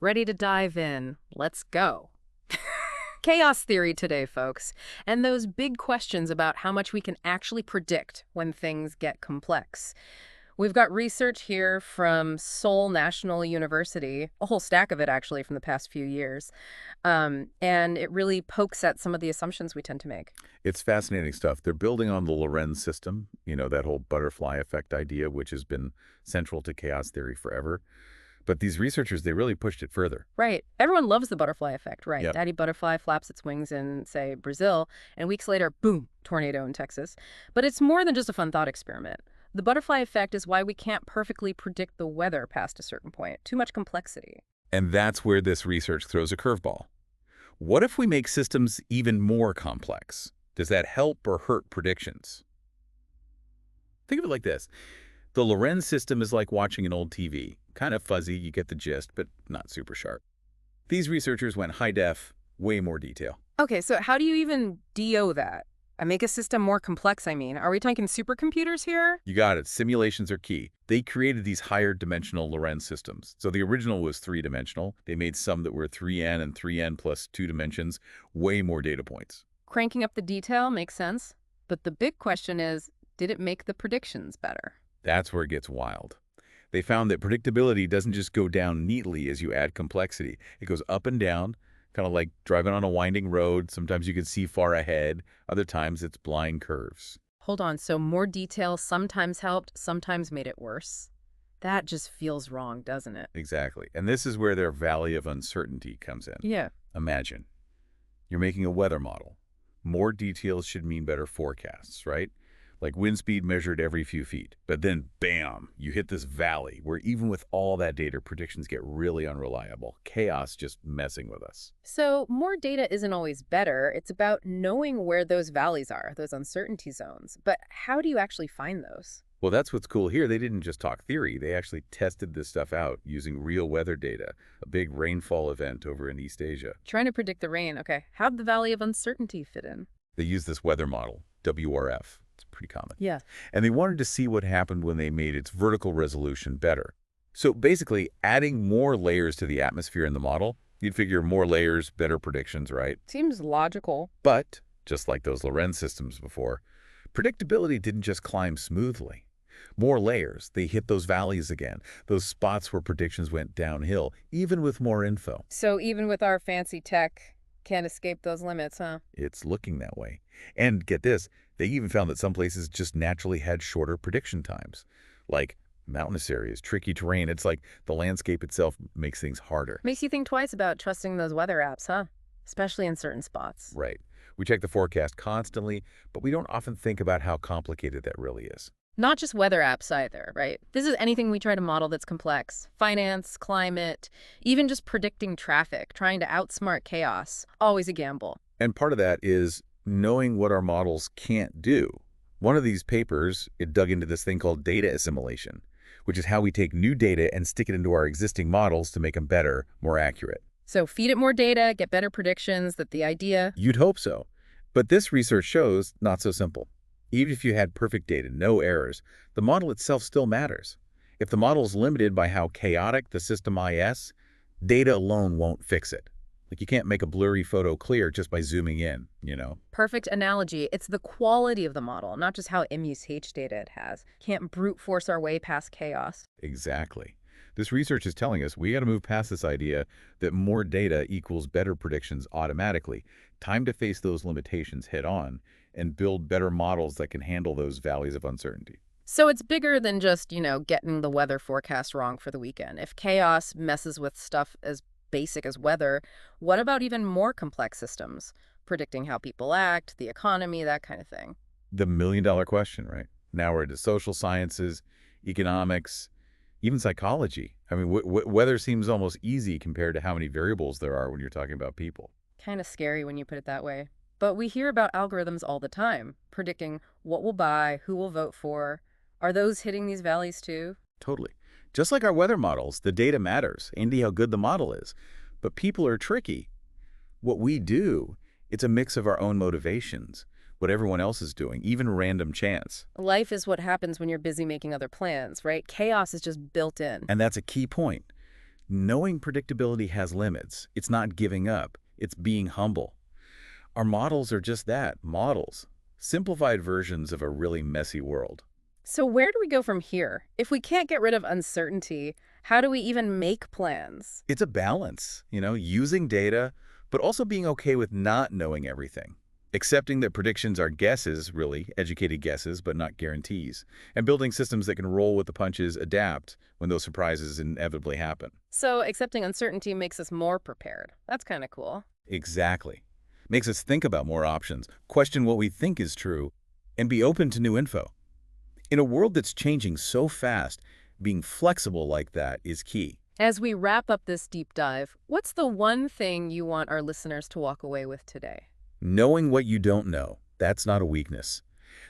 Ready to dive in? Let's go. Chaos theory today, folks, and those big questions about how much we can actually predict when things get complex. We've got research here from Seoul National University, a whole stack of it actually from the past few years, and it really pokes at some of the assumptions we tend to make. It's fascinating stuff. They're building on the Lorenz system, that whole butterfly effect idea, which has been central to chaos theory forever. But these researchers, they really pushed it further. Right. Everyone loves the butterfly effect, right? Yep. Daddy butterfly flaps its wings in, say, Brazil, and weeks later, boom, tornado in Texas. But it's more than just a fun thought experiment. The butterfly effect is why we can't perfectly predict the weather past a certain point. Too much complexity. And that's where this research throws a curveball. What if we make systems even more complex? Does that help or hurt predictions? Think of it like this. The Lorenz system is like watching an old TV. Kind of fuzzy, you get the gist, but not super sharp. These researchers went high def, way more detail. Okay, so how do you even DO that? I make a system more complex, I mean. Are we talking supercomputers here? You got it. Simulations are key. They created these higher dimensional Lorenz systems. So the original was three-dimensional. They made some that were 3n and 3n plus 2 dimensions, way more data points. Cranking up the detail makes sense. But the big question is, did it make the predictions better? That's where it gets wild. They found that predictability doesn't just go down neatly as you add complexity. It goes up and down, kind of like driving on a winding road. Sometimes you can see far ahead. Other times it's blind curves. Hold on, so more detail sometimes helped, sometimes made it worse? That just feels wrong, doesn't it? Exactly. And this is where their valley of uncertainty comes in. Yeah. Imagine you're making a weather model. More details should mean better forecasts, right? Like wind speed measured every few feet. But then, bam, you hit this valley where even with all that data, predictions get really unreliable. Chaos just messing with us. So more data isn't always better. It's about knowing where those valleys are, those uncertainty zones. But how do you actually find those? Well, that's what's cool here. They didn't just talk theory. They actually tested this stuff out using real weather data, a big rainfall event over in East Asia. Trying to predict the rain. Okay, how'd the Valley of Uncertainty fit in? They used this weather model, WRF. It's pretty common. Yeah. And they wanted to see what happened when they made its vertical resolution better. So basically, adding more layers to the atmosphere in the model, you'd figure more layers, better predictions, right? Seems logical. But, just like those Lorenz systems before, predictability didn't just climb smoothly. More layers, they hit those valleys again, those spots where predictions went downhill, even with more info. So even with our fancy tech, can't escape those limits, huh? It's looking that way. And get this, they even found that some places just naturally had shorter prediction times, like mountainous areas, tricky terrain. It's like the landscape itself makes things harder. Makes you think twice about trusting those weather apps, huh? Especially in certain spots. Right. We check the forecast constantly, but we don't often think about how complicated that really is. Not just weather apps either, right? This is anything we try to model that's complex. Finance, climate, even just predicting traffic, trying to outsmart chaos. Always a gamble. And part of that is knowing what our models can't do. One of these papers, it dug into this thing called data assimilation, which is how we take new data and stick it into our existing models to make them better, more accurate. So feed it more data, get better predictions, that the idea. You'd hope so. But this research shows not so simple. Even if you had perfect data, no errors, the model itself still matters. If the model is limited by how chaotic the system is, data alone won't fix it. Like you can't make a blurry photo clear just by zooming in. Perfect analogy. It's the quality of the model, not just how MUSH data it has. Can't brute force our way past chaos. Exactly. This research is telling us we got to move past this idea that more data equals better predictions automatically. Time to face those limitations head on and build better models that can handle those valleys of uncertainty. So it's bigger than just, getting the weather forecast wrong for the weekend. If chaos messes with stuff as basic as weather, what about even more complex systems? Predicting how people act, the economy, that kind of thing. The million-dollar question, right? Now we're into social sciences, economics, even psychology. I mean, weather seems almost easy compared to how many variables there are when you're talking about people. Kind of scary when you put it that way. But we hear about algorithms all the time, predicting what we'll buy, who we'll vote for. Are those hitting these valleys too? Totally. Just like our weather models, the data matters, and how good the model is. But people are tricky. What we do, it's a mix of our own motivations, what everyone else is doing, even random chance. Life is what happens when you're busy making other plans, right? Chaos is just built in. And that's a key point. Knowing predictability has limits, it's not giving up, it's being humble. Our models are just that, models. Simplified versions of a really messy world. So where do we go from here? If we can't get rid of uncertainty, how do we even make plans? It's a balance, using data, but also being okay with not knowing everything. Accepting that predictions are guesses, really, educated guesses, but not guarantees. And building systems that can roll with the punches, adapt when those surprises inevitably happen. So accepting uncertainty makes us more prepared. That's kind of cool. Exactly. Makes us think about more options, question what we think is true, and be open to new info. In a world that's changing so fast, being flexible like that is key. As we wrap up this deep dive, what's the one thing you want our listeners to walk away with today? Knowing what you don't know, that's not a weakness.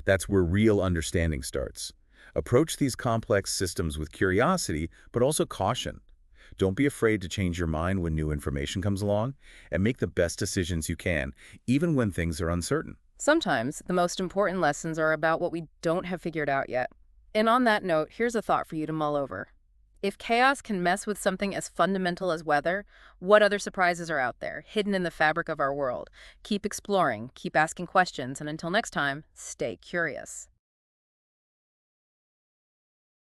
That's where real understanding starts. Approach these complex systems with curiosity, but also caution. Don't be afraid to change your mind when new information comes along, and make the best decisions you can, even when things are uncertain. Sometimes the most important lessons are about what we don't have figured out yet. And on that note, here's a thought for you to mull over. If chaos can mess with something as fundamental as weather, what other surprises are out there, hidden in the fabric of our world? Keep exploring, keep asking questions, and until next time, stay curious.